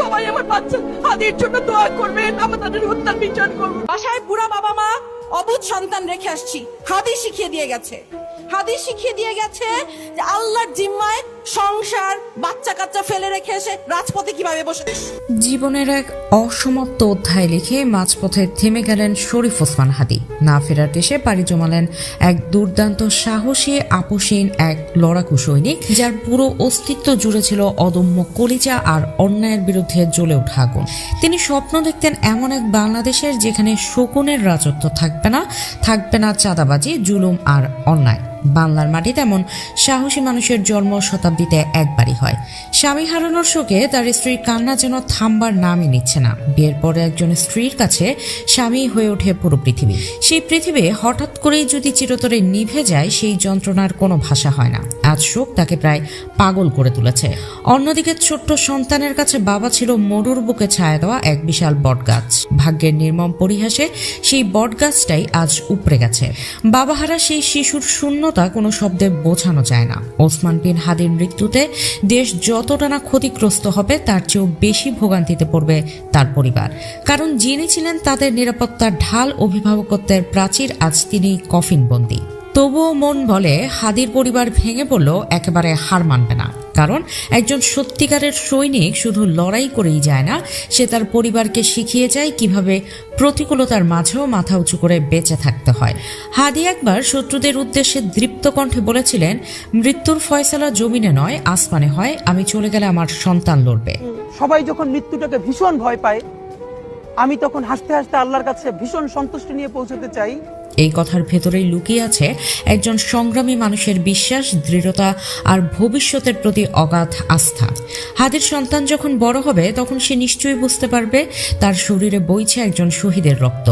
সবাই আমার বাচ্চা হাদির জন্য দোয়া করবেন, আমরা তাদের হত্যার বিচার করব। বাসায় বুড়া বাবা মা অবুঝ সন্তান রেখে আসছি, হাদিস শিখিয়ে দিয়ে গেছে, হাদিস শিখিয়ে দিয়ে গেছে যে আল্লাহর জিম্মায় সংসার বাচ্চা কাচ্চা ফেলে রেখে এসে রাজপথে কিভাবে বসে। জীবনের এক অসমাপ্ত অধ্যায় লিখে মাঝপথে থেমে গেলেন শরীফ ওসমান হাদি। না ফেরার দেশে পাড়ি জমালেন এক দুর্দান্ত সাহসী আপোষহীন এক লড়াকু সৈনিক, যার পুরো অস্তিত্ব জুড়ে ছিল অদম্য কলিজা আর অন্যায়ের বিরুদ্ধে জ্বলে ওঠা আগুন। তিনি স্বপ্ন দেখতেন এমন এক বাংলাদেশের যেখানে শকুনের রাজত্ব থাকবে না চাঁদাবাজি, জুলুম আর অন্যায়। বাংলার মাটিতে এমন সাহসী মানুষের জন্ম শতাব্দীতে একবারই হয়। স্বামী হারানোর শোকে তার স্ত্রীর কান্না যেন থামবার নামই নিচ্ছে না। বিয়ের পরে একজন স্ত্রীর কাছে স্বামী হয়ে ওঠে পুরো পৃথিবী। সেই পৃথিবী হঠাৎ করেই যদি চিরতরে নিভে যায়, সেই যন্ত্রণার কোনো ভাষা হয় না। আজ শোক তাকে প্রায় পাগল করে তুলেছে। অন্যদিকে ছোট্ট সন্তানের কাছে বাবা ছিল মরুর বুকে ছায়া দেওয়া এক বিশাল বটগাছ। ভাগ্যের নির্মম পরিহাসে সেই বটগাছটাই আজ উপড়ে গেছে। বাবাহারা সেই শিশুর শূন্য কোনো শব্দে বোঝানো যায় না। ওসমান বিন হাদির মৃত্যুতে দেশ যতটা না ক্ষতিগ্রস্ত হবে, তার চেয়েও বেশি ভোগান্তিতে পড়বে তার পরিবার। কারণ যিনি ছিলেন তাদের নিরাপত্তার ঢাল, অভিভাবকত্বের প্রাচীর, আজ তিনি কফিনবন্দি। তবুও মন বলে হাদির পরিবার ভেঙে পড়লেও একেবারে হার মানবে না। কারণ একজন সত্যিকারের সৈনিক শুধু লড়াই করেই যায় না, সে তার পরিবারকে শিখিয়ে যায় কিভাবে প্রতিকূলতার মাঝেও মাথা উঁচু করে বেঁচে থাকতে হয়। হাদি একবার শত্রুদের উদ্দেশ্যে দৃপ্ত কণ্ঠে বলেছিলেন, মৃত্যুর ফয়সালা জমিনে নয় আসমানে হয়, আমি চলে গেলে আমার সন্তান লড়বে। সবাই যখন মৃত্যুটাকে ভীষণ ভয় পায়, আমি তখন হাসতে হাসতে আল্লাহর কাছে ভীষণ সন্তুষ্টি নিয়ে পৌঁছতে চাই। এই কথার ভেতরেই লুকিয়ে আছে একজন সংগ্রামী মানুষের বিশ্বাস, দৃঢ়তা আর ভবিষ্যতের প্রতি অগাধ আস্থা। হাদির সন্তান যখন বড় হবে, তখন সে নিশ্চয়ই বুঝতে পারবে তার শরীরে বইছে একজন শহীদের রক্ত,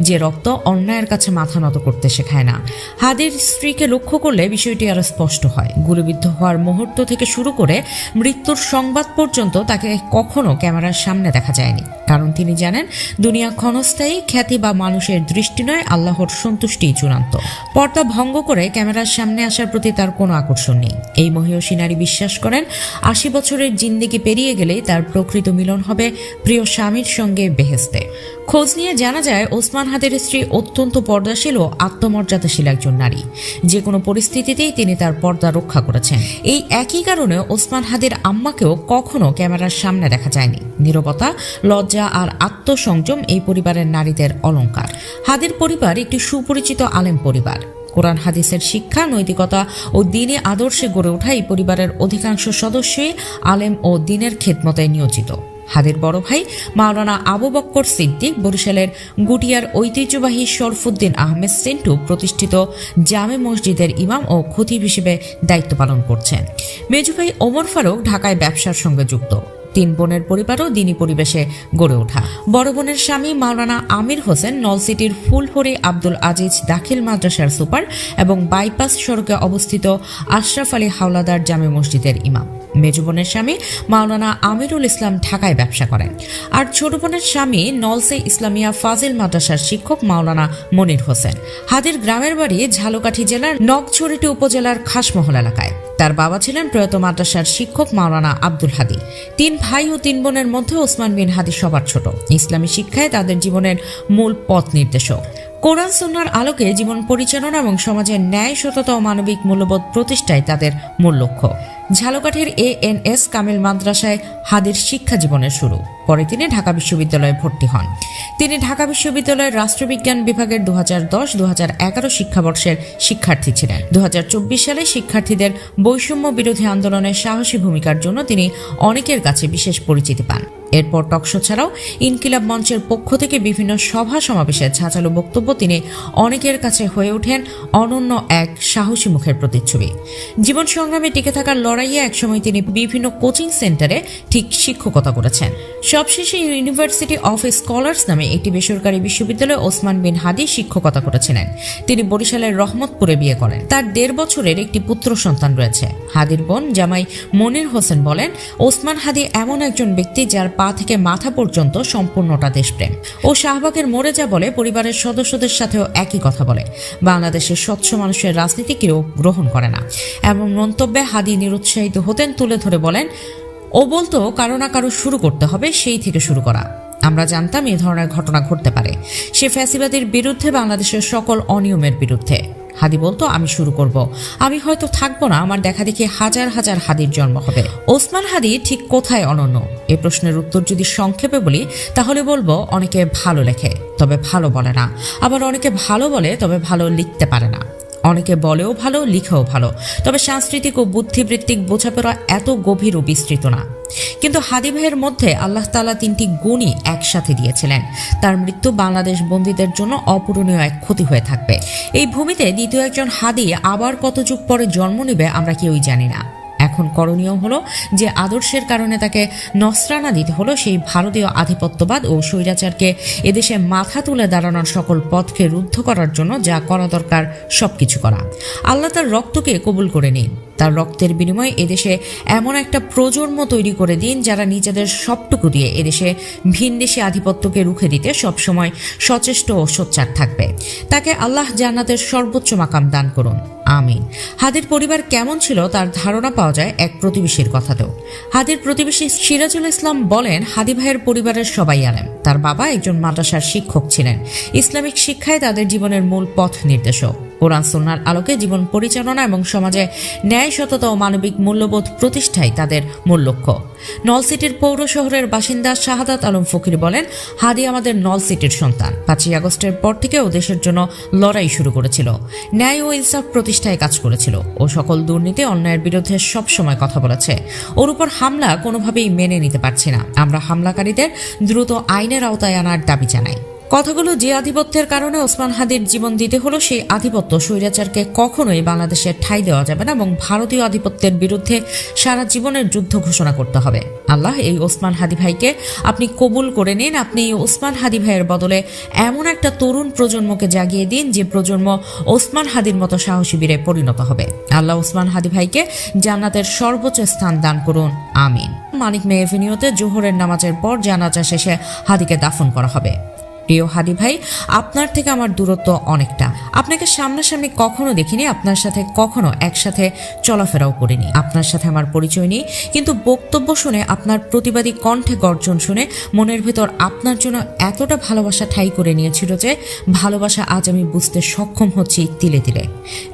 যে রক্ত অন্যায়ের কাছে মাথা নত করতে শেখায় না। হাদির স্ত্রীকে লক্ষ্য করলে বিষয়টি আরো স্পষ্ট হয়। গুলিবিদ্ধ হওয়ার মুহূর্ত থেকে শুরু করে মৃত্যুর সংবাদ পর্যন্ত তাকে কখনো ক্যামেরার সামনে দেখা যায়নি। কারণ তিনি জানেন, দুনিয়া ক্ষণস্থায়ী, খ্যাতি বা মানুষের দৃষ্টি নয়, আল্লাহর সন্তুষ্টিই চূড়ান্ত। পর্দা ভঙ্গ করে ক্যামেরার সামনে আসার প্রতি তার কোনো আকর্ষণ নেই। এই মহীয়সী নারী বিশ্বাস করেন, ৮০ বছরের জিন্দেগি পেরিয়ে গেলেই তার প্রকৃত মিলন হবে প্রিয় স্বামীর সঙ্গে বেহেশতে। খোঁজ নিয়ে জানা যায়, ওসমান হাদির স্ত্রী অত্যন্ত পর্দাশীল ও আত্মমর্যাদাশীল একজন নারী। যে কোনো পরিস্থিতিতেই তিনি তার পর্দা রক্ষা করেছেন। এই একই কারণে ওসমান হাদির আম্মাকেও কখনো ক্যামেরার সামনে দেখা যায়নি। নীরবতা, লজ্জা আর আত্মসংযম এই পরিবারের নারীদের অলংকার। হাদির পরিবার একটি সুপরিচিত আলেম পরিবার। কোরআন হাদিসের শিক্ষা, নৈতিকতা ও দ্বীনি আদর্শে গড়ে ওঠা এই পরিবারের অধিকাংশ সদস্যই আলেম ও দ্বীনের খেদমতে নিয়োজিত। হাদির বড় ভাই মাওলানা আবু বক্কর সিদ্দিক বরিশালের গুটিয়ার ঐতিহ্যবাহী শরফুদ্দিন আহমেদ সেন্টু প্রতিষ্ঠিত জামে মসজিদের ইমাম ও খতিব হিসেবে দায়িত্ব পালন করছেন। মেজু ভাই ওমর ফারুক ঢাকায় ব্যবসার সঙ্গে যুক্ত। ৩ বোনের পরিবারও দ্বীনি পরিবেশে গড়ে ওঠা। বড় বোনের স্বামী মাওলানা আমির হোসেন নলসিটির ফুলহরি আব্দুল আজিজ দাখিল মাদ্রাসার সুপার এবং বাইপাস সড়কে অবস্থিত আশরাফ আলী হাওলাদার জামে মসজিদের ইমাম। মেজু বোনের স্বামী মাওলানা আমিরুল ইসলাম ঢাকায় ব্যবসা করেন। আর ছোট বোনের স্বামী নলসে ইসলামিয়া ফাজিল মাদ্রাসার শিক্ষক মাওলানা মনির হোসেন। হাদির গ্রামের বাড়ি ঝালকাঠি জেলার নগছড়িটি উপজেলার খাসমহল এলাকায়। তার বাবা ছিলেন প্রয়াত মাদ্রাসার শিক্ষক মাওলানা আব্দুল হাদি। 3 ভাই ও 3 বোনের মধ্যে ওসমান বিন হাদি সবার ছোট। ইসলামী শিক্ষায় তাদের জীবনের মূল পথ নির্দেশক। কোরআন সুন্নাহর আলোকে জীবন পরিচালনা এবং সমাজের ন্যায়, সততা ও মানবিক মূল্যবোধ প্রতিষ্ঠাই তাদের মূল লক্ষ্য। ঝালকাঠির ANS কামিল মাদ্রাসায় হাদির শিক্ষা জীবনের শুরু। পরে তিনি ঢাকা বিশ্ববিদ্যালয়ে ভর্তি হন। তিনি ঢাকা বিশ্ববিদ্যালয়ের রাষ্ট্রবিজ্ঞান বিভাগের 2010-2011 শিক্ষাবর্ষের শিক্ষার্থী ছিলেন। 2024 সালে শিক্ষার্থীদের বৈষম্য বিরোধী আন্দোলনের সাহসী ভূমিকার জন্য তিনি অনেকের কাছে বিশেষ পরিচিতি পান। এরপর টকশো ছাড়াও ইনকিলাব মঞ্চের পক্ষ থেকে বিভিন্ন সভা সমাবেশে ঝাঁঝালো বক্তব্য তিনি অনেকের কাছে হয়ে ওঠেন অনন্য এক সাহসী মুখের প্রতিচ্ছবি। জীবন সংগ্রামে টিকে থাকার লড়াইয়ে একসময় তিনি বিভিন্ন কোচিং সেন্টারে ঠিক শিক্ষকতা করেছেন। সবশেষে ইউনিভার্সিটি অফ স্কলার্স নামে একটি বেসরকারি বিশ্ববিদ্যালয়ে ওসমান বিন হাদি শিক্ষকতা করেছিলেন। তিনি বরিশালের রহমতপুরে বিয়ে করেন। তার 1.5 বছরের একটি পুত্র সন্তান রয়েছে। হাদির বোন জামাই মনির হোসেন বলেন, ওসমান হাদি এমন একজন ব্যক্তি যার পা থেকে মাথা পর্যন্ত সম্পূর্ণটা দেশপ্রেম। ও শাহবাগের মরে যা বলে, পরিবারের সদস্যদের সাথেও একই কথা বলে। বাংলাদেশের স্বচ্ছ মানুষের রাজনীতি কেউ গ্রহণ করে না। এমন মন্তব্যে হাদি নিরুৎসাহিত হতেন। তুলে ধরে বলেন, ও বলতো কারো না কারো শুরু করতে হবে, সেই থেকে শুরু করা। আমরা জানতাম এ ধরনের ঘটনা ঘটতে পারে। সে ফ্যাসিবাদের বিরুদ্ধে, বাংলাদেশের সকল অনিয়মের বিরুদ্ধে। হাদি বলতো আমি শুরু করব, আমি হয়তো থাকবো না, আমার দেখা দেখি হাজার হাজার হাদির জন্ম হবে। ওসমান হাদি ঠিক কোথায় অনন্য? এ প্রশ্নের উত্তর যদি সংক্ষেপে বলি তাহলে বলবো অনেকে ভালো লেখে তবে ভালো বলে না, আবার অনেকে ভালো বলে তবে ভালো লিখতে পারে না, অনেকে বলেও ভালো লিখেও ভালো, তবে সাংস্কৃতিক ও বুদ্ধিবৃত্তিক বোঝাপড়া এত গভীর ও বিস্তৃত না। কিন্তু হাদি ভাইয়ের মধ্যে আল্লাহ তাআলা 3টি গুণই একসাথে দিয়েছিলেন। তার মৃত্যু বাংলাদেশ বন্দীদের জন্য অপূরণীয় এক ক্ষতি হয়ে থাকবে। এই ভূমিতে দ্বিতীয় একজন হাদি আবার কত যুগ পরে জন্ম নেবে আমরা কেউই জানি না। এখন করণীয় হলো যে আদর্শের কারণে তাকে নসরানা দিতে হলো সেই ভারতীয় আধিপত্যবাদ ও স্বৈরাচারকে এদেশে মাথা তুলে দাঁড়ানোর সকল পথকে রুদ্ধ করার জন্য যা করা দরকার সবকিছু করা। আল্লাহ তার রক্তকে কবুল করে নিন, তার রক্তের বিনিময়ে এদেশে এমন একটা প্রজন্ম তৈরি করে দিন যারা নিজেদের সবটুকু দিয়ে এদেশে ভিনদেশী আধিপত্যকে রুখে দিতে সবসময় সচেষ্ট ও সোচ্চার থাকবে। তাকে আল্লাহ জান্নাতের সর্বোচ্চ মাকাম দান করুন, আমিন। হাদির পরিবার কেমন ছিল তার ধারণা পাওয়া যায় এক প্রতিবেশীর কথাতেও। হাদির প্রতিবেশী সিরাজুল ইসলাম বলেন, হাদি ভাইয়ের পরিবারের সবাই আলেম। তার বাবা একজন মাদ্রাসার শিক্ষক ছিলেন। ইসলামিক শিক্ষায় তাদের জীবনের মূল পথ নির্দেশক। কোরআন সুন্নাহর আলোকে জীবন পরিচালনা এবং সমাজে ন্যায়, সততা ও মানবিক মূল্যবোধ প্রতিষ্ঠাই তাদের মূল লক্ষ্য। নলসিটির পৌর শহরের বাসিন্দা শাহাদাত আলম ফকির বলেন, হাদি আমাদের নলসিটির সন্তান। 5ই আগস্টের পর থেকে ও দেশের জন্য লড়াই শুরু করেছিল, ন্যায় ও ইনসাফ প্রতিষ্ঠায় কাজ করেছিল ও সকল দুর্নীতি অন্যায়ের বিরুদ্ধে সবসময় কথা বলেছে। ওর উপর হামলা কোনোভাবেই মেনে নিতে পারছি না। আমরা হামলাকারীদের দ্রুত আইনের আওতায় আনার দাবি জানাই। কথাগুলো যে আধিপত্যের কারণে ওসমান হাদির জীবন দিতে হলো, সেই আধিপত্য স্বৈরাচারকে কখনোই বাংলাদেশে ঠাঁই দেওয়া যাবে না এবং ভারতীয় আধিপত্যের বিরুদ্ধে সারা জীবনের যুদ্ধ ঘোষণা করতে হবে। আল্লাহ এই ওসমান হাদি ভাইকে আপনি কবুল করে নিন। আপনি এই ওসমান হাদি ভাইয়ের বদলে এমন একটা তরুণ প্রজন্মকে জাগিয়ে দিন যে প্রজন্ম ওসমান হাদির মতো সাহসী বীরে পরিণত হবে। আল্লাহ ওসমান হাদি ভাইকে জান্নাতের সর্বোচ্চ স্থান দান করুন, আমিন। মানিক মে এভিনিউতে জোহরের নামাজের পর জানাজা শেষে হাদিকে দাফন করা হবে। প্রিয় হাদি ভাই, আপনার থেকে আমার দূরত্ব অনেকটা। আপনাকে সামনাসামনি কখনো দেখিনি, আপনার সাথে কখনো একসাথে চলাফেরাও করিনি, আপনার সাথে আমার পরিচয় নেই। কিন্তু বক্তব্য শুনে, আপনার প্রতিবাদী কণ্ঠে গর্জন শুনে মনের ভেতর আপনার জন্য এতটা ভালোবাসা ঠাঁই করে নিয়েছিল যে ভালোবাসা আজ আমি বুঝতে সক্ষম হচ্ছি তিলে তিলে।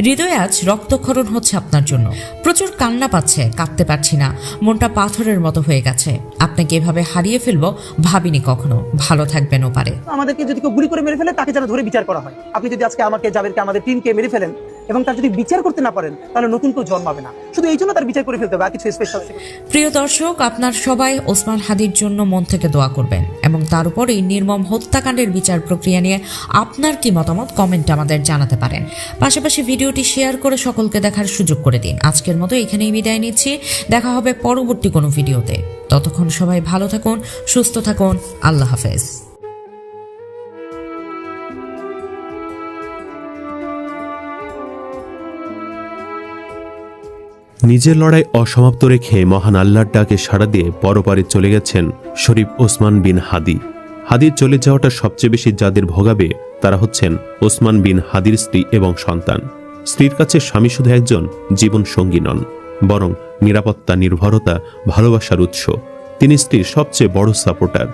হৃদয়ে আজ রক্তক্ষরণ হচ্ছে আপনার জন্য। প্রচুর কান্না পাচ্ছে, কাঁদতে পারছি না, মনটা পাথরের মতো হয়ে গেছে। আপনাকে এভাবে হারিয়ে ফেলবো ভাবিনি কখনো। ভালো থাকবেন ও পারে। আমাদেরকে যদি কেউ গুলি করে মেরে ফেলে তাকে যেন ধরে বিচার করা হয়। আপনি যদি আজকে আমাকে, জাবেরকে, আমাদের টিমকে মেরে ফেলেন এবং তার যদি বিচার করতে না পারেন তাহলে নতুন কেউ জন্মাবে না। শুধু এই জন্য তার বিচার করে ফেলতে হবে, আর কিছু স্পেশাল। প্রিয় দর্শক, আপনার সবাই ওসমান হাদির জন্য মন থেকে দোয়া করবেন এবং তার উপর এই নির্মম হত্যাকাণ্ডের বিচার প্রক্রিয়া নিয়ে আপনার কি মতামত কমেন্টে আমাদের জানাতে পারেন। পাশাপাশি ভিডিওটি শেয়ার করে সকলকে দেখার সুযোগ করে দিন। আজকের মতো এখানেই বিদায় নিচ্ছি। দেখা হবে পরবর্তী কোনো ভিডিওতে। ততক্ষণ সবাই ভালো থাকুন, সুস্থ থাকুন। আল্লাহ হাফেজ। নিজের লড়াই অসমাপ্ত রেখে মহান আল্লাহর ডাকে সাড়া দিয়ে পরপারে চলে গেছেন শরীফ ওসমান বিন হাদি। হাদির চলে যাওয়াটা সবচেয়ে বেশি যাদের ভোগাবে তারা হচ্ছেন ওসমান বিন হাদির স্ত্রী এবং সন্তান। স্ত্রীর কাছে স্বামী শুধু একজন জীবন সঙ্গী নন, বরং নিরাপত্তা, নির্ভরতা, ভালোবাসার উৎস। তিনি স্ত্রীর সবচেয়ে বড় সাপোর্টার।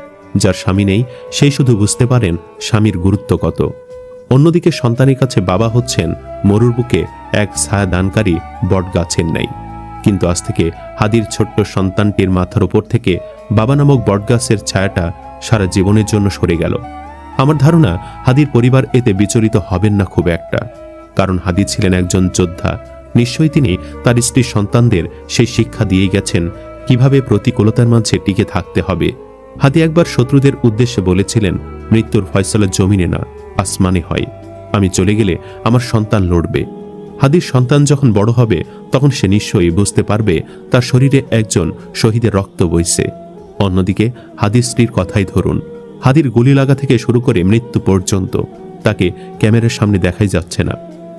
যার স্বামী নেই সেই শুধু বুঝতে পারেন স্বামীর গুরুত্ব কত। অন্যদিকে সন্তানের কাছে বাবা হচ্ছেন মরুর বুকে এক ছায়া দানকারী বট গাছের ন্যায়। কিন্তু আজ থেকে হাদির ছোট্ট সন্তানটির মাথার উপর থেকে বাবা নামক বটগাছের ছায়াটা সারা জীবনের জন্য সরে গেল। আমার ধারণা হাদির পরিবার এতে বিচলিত হবেন না খুব একটা, কারণ হাদি ছিলেন একজন যোদ্ধা। নিশ্চয়ই তিনি তার স্ত্রী সন্তানদের সেই শিক্ষা দিয়ে গেছেন কিভাবে প্রতিকূলতার মাঝে টিকে থাকতে হবে। হাদি একবার শত্রুদের উদ্দেশ্যে বলেছিলেন, মৃত্যুর ফয়সালা জমিনে না আসমানে হয়। আমি চলে গেলে আমার সন্তান লড়বে। হাদির সন্তান যখন বড় হবে তখন সে নিশ্চয়ই বুঝতে পারবে তার শরীরে একজন শহীদের রক্ত বইছে। অন্যদিকে হাদির স্ত্রীর কথাই ধরুন। হাদির গুলি লাগা থেকে শুরু করে মৃত্যু পর্যন্ত তাকে ক্যামেরার সামনে দেখাই যাচ্ছে না,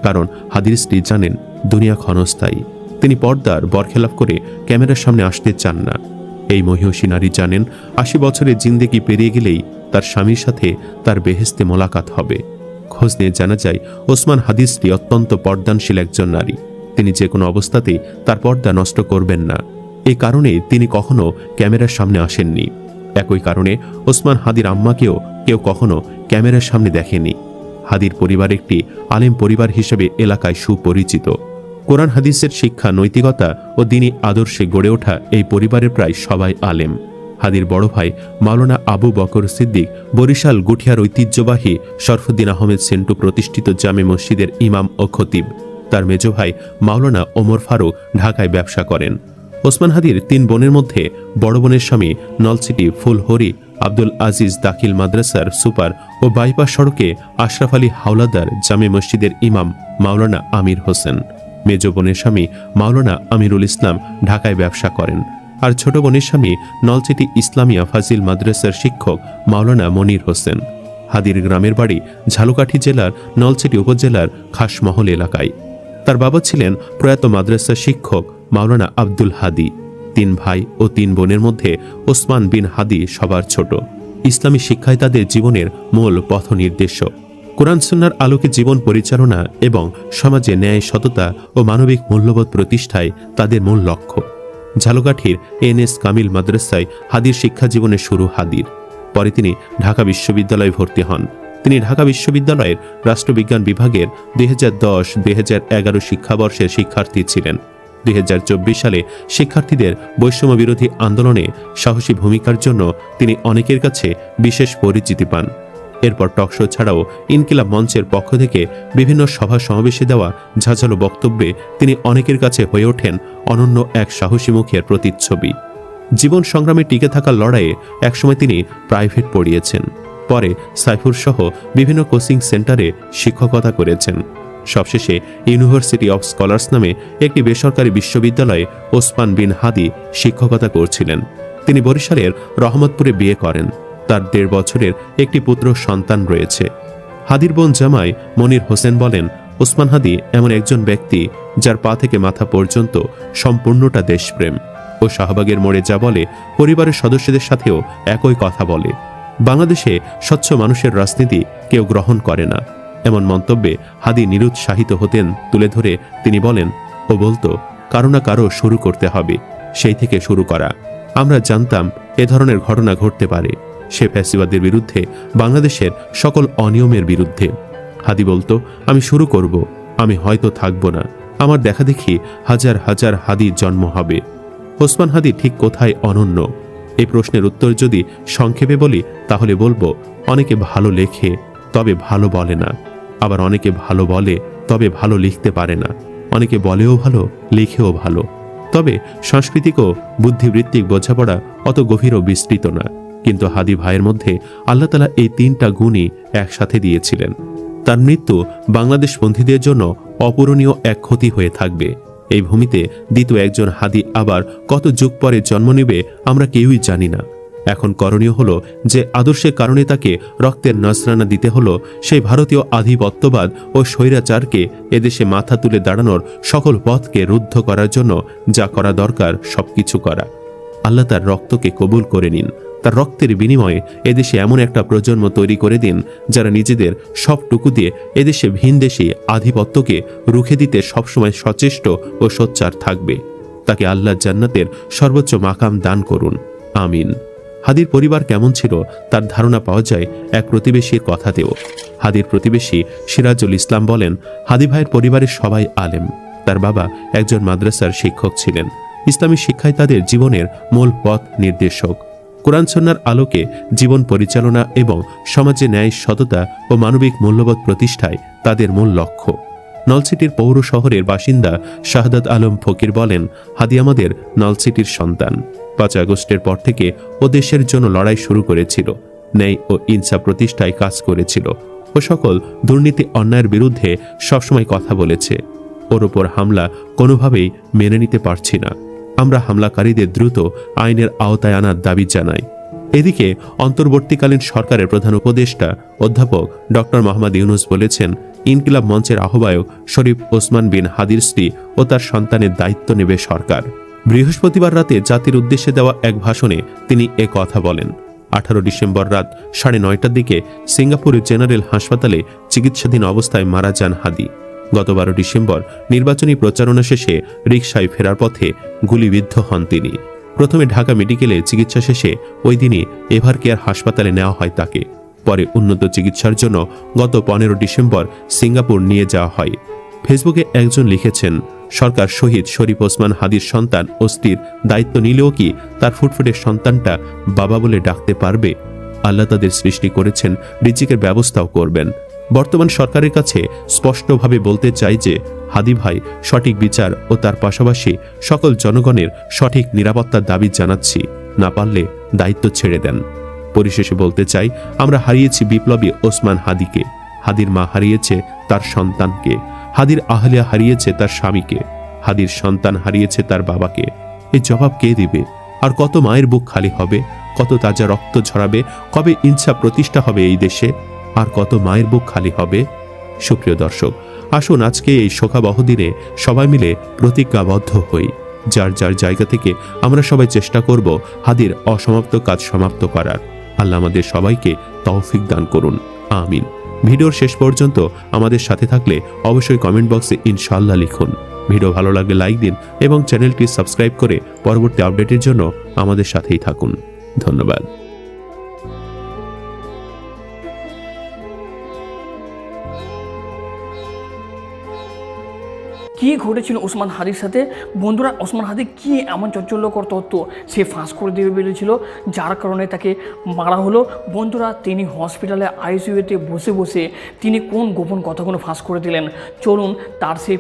কারণ হাদির স্ত্রী জানেন দুনিয়া ক্ষণস্থায়ী। তিনি পর্দার বরখেলাপ করে ক্যামেরার সামনে আসতে চান না। এই মহিষী নারী জানেন 80 বছরের জিন্দেগি পেরিয়ে গেলেই তার স্বামীর সাথে তার বেহেশতে মোলাকাত হবে। খোঁজ নিয়ে জানা যায় ওসমান হাদির স্ত্রী অত্যন্ত পর্দানশীল একজন নারী। তিনি যে কোনো অবস্থাতেই তার পর্দা নষ্ট করবেন না। এই কারণে তিনি কখনো ক্যামেরার সামনে আসেননি। একই কারণে ওসমান হাদির আম্মাকেও কেউ কখনো ক্যামেরার সামনে দেখেনি। হাদির পরিবার একটি আলেম পরিবার হিসেবে এলাকায় সুপরিচিত। কোরআন হাদিসের শিক্ষা, নৈতিকতা ও দ্বীনি আদর্শে গড়ে ওঠা এই পরিবারের প্রায় সবাই আলেম। হাদির বড় ভাই মাওলানা আবু বকর সিদ্দিক বরিশাল গুঠিয়ার ঐতিহ্যবাহী শরফুদ্দিন আহমেদ সেন্টু প্রতিষ্ঠিত জামে মসজিদের ইমাম ও খতিব। তার মেজ ভাই মাওলানা ওমর ফারুক ঢাকায় ব্যবসা করেন। ওসমান হাদির 3 বোনের মধ্যে বড় বোনের স্বামী নলছিটি ফুলহরি আব্দুল আজিজ দাখিল মাদ্রাসার সুপার ও বাইপাস সড়কে আশরাফ আলী হাওলাদার জামে মসজিদের ইমাম মাওলানা আমির হোসেন। মেজ বোনের স্বামী মাওলানা আমিরুল ইসলাম ঢাকায় ব্যবসা করেন। আর ছোট বোনের স্বামী নলছিটি ইসলামিয়া ফাজিল মাদ্রাসার শিক্ষক মাওলানা মনির হোসেন। হাদির গ্রামের বাড়ি ঝালকাঠি জেলার নলছিটি উপজেলার খাসমহল এলাকায়। তার বাবা ছিলেন প্রয়াত মাদ্রাসার শিক্ষক মাওলানা আব্দুল হাদি। 3 ভাই ও 3 বোনের মধ্যে ওসমান বিন হাদি সবার ছোট। ইসলামী শিক্ষায় তাদের জীবনের মূল পথ নির্দেশক। কোরআন সুন্নাহর আলোকে জীবন পরিচালনা এবং সমাজে ন্যায়, সততা ও মানবিক মূল্যবোধ প্রতিষ্ঠায় তাদের মূল লক্ষ্য। ঝালকাঠির NS কামিল মাদ্রাসায় হাদির শিক্ষা জীবনের শুরু হাদির। পরে তিনি ঢাকা বিশ্ববিদ্যালয়ে ভর্তি হন। তিনি ঢাকা বিশ্ববিদ্যালয়ের রাষ্ট্রবিজ্ঞান বিভাগের 2010-2011 শিক্ষাবর্ষের শিক্ষার্থী ছিলেন। 2024 সালে শিক্ষার্থীদের বৈষম্য বিরোধী আন্দোলনে সাহসী ভূমিকার জন্য তিনি অনেকের কাছে বিশেষ পরিচিতি পান। এরপর টকশো ছাড়াও ইনকিলাব মঞ্চের পক্ষ থেকে বিভিন্ন সভা সমাবেশে দেওয়া ঝাঁঝালো বক্তব্যে তিনি অনেকের কাছে হয়ে ওঠেন অনন্য এক সাহসী মুখের প্রতিচ্ছবি। জীবন সংগ্রামে টিকে থাকার লড়াইয়ে একসময় তিনি প্রাইভেট পড়িয়েছেন। পরে সাইফুর সহ বিভিন্ন কোচিং সেন্টারে শিক্ষকতা করেছেন। সবশেষে ইউনিভার্সিটি অব স্কলার্স নামে একটি বেসরকারি বিশ্ববিদ্যালয়ে ওসমান বিন হাদি শিক্ষকতা করছিলেন। তিনি বরিশালের রহমতপুরে বিয়ে করেন। তার 1.5 বছরের একটি পুত্র সন্তান রয়েছে। হাদির বোন জামাই মনির হোসেন বলেন, ওসমান হাদি এমন একজন ব্যক্তি যার পা থেকে মাথা পর্যন্ত সম্পূর্ণটা দেশপ্রেম। ও শাহবাগের মোড়ে যা বলে পরিবারের সদস্যদের সাথেও একই কথা বলে। বাংলাদেশে স্বচ্ছ মানুষের রাজনীতি কেউ গ্রহণ করে না, এমন মন্তব্যে হাদি নিরুৎসাহিত হতেন তুলে ধরে তিনি বলেন, ও বলতো কারো না কারো শুরু করতে হবে, সেই থেকে শুরু করা। আমরা জানতাম এ ধরনের ঘটনা ঘটতে পারে। সে ফ্যাসিবাদের বিরুদ্ধে, বাংলাদেশের সকল অনিয়মের বিরুদ্ধে। হাদি বলতো, আমি শুরু করব, আমি হয়তো থাকবো না, আমার দেখা দেখি হাজার হাজার হাদির জন্ম হবে। ওসমান হাদি ঠিক কোথায় অনন্য? এই প্রশ্নের উত্তর যদি সংক্ষেপে বলি তাহলে বলবো, অনেকে ভালো লেখে তবে ভালো বলে না, আবার অনেকে ভালো বলে তবে ভালো লিখতে পারে না, অনেকে বলেও ভালো লিখেও ভালো। তবে সাংস্কৃতিক ও বুদ্ধিবৃত্তিক বোঝাপড়া অত গভীর ও বিস্তৃত না। কিন্তু হাদি ভাইয়ের মধ্যে আল্লাহ তাআলা এই 3টা গুণই একসাথে দিয়েছিলেন। তার মৃত্যু বাংলাদেশপন্থীদের জন্য অপূরণীয় এক ক্ষতি হয়ে থাকবে। এই ভূমিতে দ্বিতীয় একজন হাদি আবার কত যুগ পরে জন্ম নেবে আমরা কেউই জানি না। এখন করণীয় হলো যে আদর্শের কারণে তাকে রক্তের নজরানা দিতে হলো, সেই ভারতীয় আধিপত্যবাদ ও স্বৈরাচারকে এদেশে মাথা তুলে দাঁড়ানোর সকল পথকে রুদ্ধ করার জন্য যা করা দরকার সবকিছু করা। আল্লাহ তার রক্তকে কবুল করে নিন। তার রক্তের বিনিময়ে এদেশে এমন একটা প্রজন্ম তৈরি করে দিন যারা নিজেদের সবটুকু দিয়ে এদেশে ভিনদেশী আধিপত্যকে রুখে দিতে সবসময় সচেষ্ট ও সোচ্চার থাকবে। তাকে আল্লাহ জান্নাতের সর্বোচ্চ মাকাম দান করুন, আমিন। হাদির পরিবার কেমন ছিল তার ধারণা পাওয়া যায় এক প্রতিবেশীর কথাতেও। হাদির প্রতিবেশী সিরাজুল ইসলাম বলেন, হাদি ভাইয়ের পরিবারের সবাই আলেম। তার বাবা একজন মাদ্রাসার শিক্ষক ছিলেন। ইসলামী শিক্ষায় তাদের জীবনের মূল পথ নির্দেশক। কোরআন সুন্নাহর আলোকে জীবন পরিচালনা এবং সমাজে ন্যায়, সততা ও মানবিক মূল্যবোধ প্রতিষ্ঠায় তাদের মূল লক্ষ্য। নলছিটির পৌর শহরের বাসিন্দা শাহাদাত আলম ফকির বলেন, হাদি আমাদের নলছিটির সন্তান। 5 আগস্টের পর থেকে ও দেশের জন্য লড়াই শুরু করেছিল, ন্যায় ও ইনসাফ প্রতিষ্ঠায় কাজ করেছিল ও সকল দুর্নীতি অন্যায়ের বিরুদ্ধে সবসময় কথা বলেছে। ওর ওপর হামলা কোনোভাবেই মেনে নিতে পারছি না। আমরা হামলাকারীদের দ্রুত আইনের আওতায় আনার দাবি জানাই। এদিকে অন্তর্বর্তীকালীন সরকারের প্রধান উপদেষ্টা অধ্যাপক ডক্টর মোহাম্মদ ইউনুস বলেছেন, ইনকিলাব মঞ্চের আহ্বায়ক শরীফ ওসমান বিন হাদির স্ত্রী ও তার সন্তানের দায়িত্ব নেবে সরকার। বৃহস্পতিবার রাতে জাতির উদ্দেশ্যে দেওয়া এক ভাষণে তিনি এ কথা বলেন। 18 ডিসেম্বর রাত 9:30টার দিকে সিঙ্গাপুরের জেনারেল হাসপাতালে চিকিৎসাধীন অবস্থায় মারা যান হাদি। গত 12 ডিসেম্বর নির্বাচনী প্রচারণা শেষে রিকশায় ফেরার পথে গুলিবিদ্ধ হন তিনি। প্রথমে ঢাকা মেডিকেলে চিকিৎসা শেষে ওই দিনই এভার কেয়ার হাসপাতালে নেওয়া হয় তাকে। পরে উন্নত চিকিৎসার জন্য গত 15 ডিসেম্বর সিঙ্গাপুর নিয়ে যাওয়া হয়। ফেসবুকে একজন লিখেছেন, সরকার শহীদ শরীফ ওসমান হাদির সন্তান অস্থির দায়িত্ব নিলেও কি তার ফুটফুটের সন্তানটা বাবা বলে ডাকতে পারবে? আল্লাহ তাদের সৃষ্টি করেছেন, রিজিকের ব্যবস্থাও করবেন। বর্তমান সরকারের কাছে স্পষ্টভাবে বলতে চাই যে হাদি ভাই সঠিক বিচার ও তার পাশাপাশি সকল জনগণের সঠিক নিরাপত্তার দাবি জানাচ্ছি, না পারলে দায়িত্ব ছেড়ে দেন। পরিশেষে বলতে চাই, আমরা হারিয়েছি বিপ্লবী ওসমান হাদিকে, হাদির মা হারিয়েছে তার সন্তানকে, হাদির আহলিয়া হারিয়েছে তার স্বামীকে, হাদির সন্তান হারিয়েছে তার বাবাকে। এই জবাব কে দিবে? আর কত মায়ের বুক খালি হবে, কত তাজা রক্ত ঝরাবে, কবে ইনসাফ প্রতিষ্ঠা হবে এই দেশে, আর কত মায়ের বুক খালি হবে? সুপ্রিয় দর্শক, আসুন আজকে এই শোকাবহ দিনে সবাই মিলে প্রতিজ্ঞাবদ্ধ হই। যার যার জায়গা থেকে আমরা সবাই চেষ্টা করব হাদির অসমাপ্ত কাজ সমাপ্ত করার। আল্লাহ আমাদের সবাইকে তৌফিক দান করুন, আমিন। ভিডিওর শেষ পর্যন্ত আমাদের সাথে থাকলে অবশ্যই কমেন্ট বক্সে ইনশাআল্লাহ লিখুন। ভিডিও ভালো লাগলে লাইক দিন এবং চ্যানেলটি সাবস্ক্রাইব করে পরবর্তী আপডেটের জন্য আমাদের সাথেই থাকুন। ধন্যবাদ। কি ঘটেছিল ওসমান হাদির সাথে? বন্ধুরা, ওসমান হাদি কি এমন চাঞ্চল্যকর তথ্য সে ফাঁস করে দেবে বলেছিল, যার কারণে তাকে মারা হলো? বন্ধুরা, তিনি হসপিটালে আইসিইউতে বসে বসে তিনি কোন গোপন কথাগুলো ফাঁস করে দিলেন, চলুন তার সেই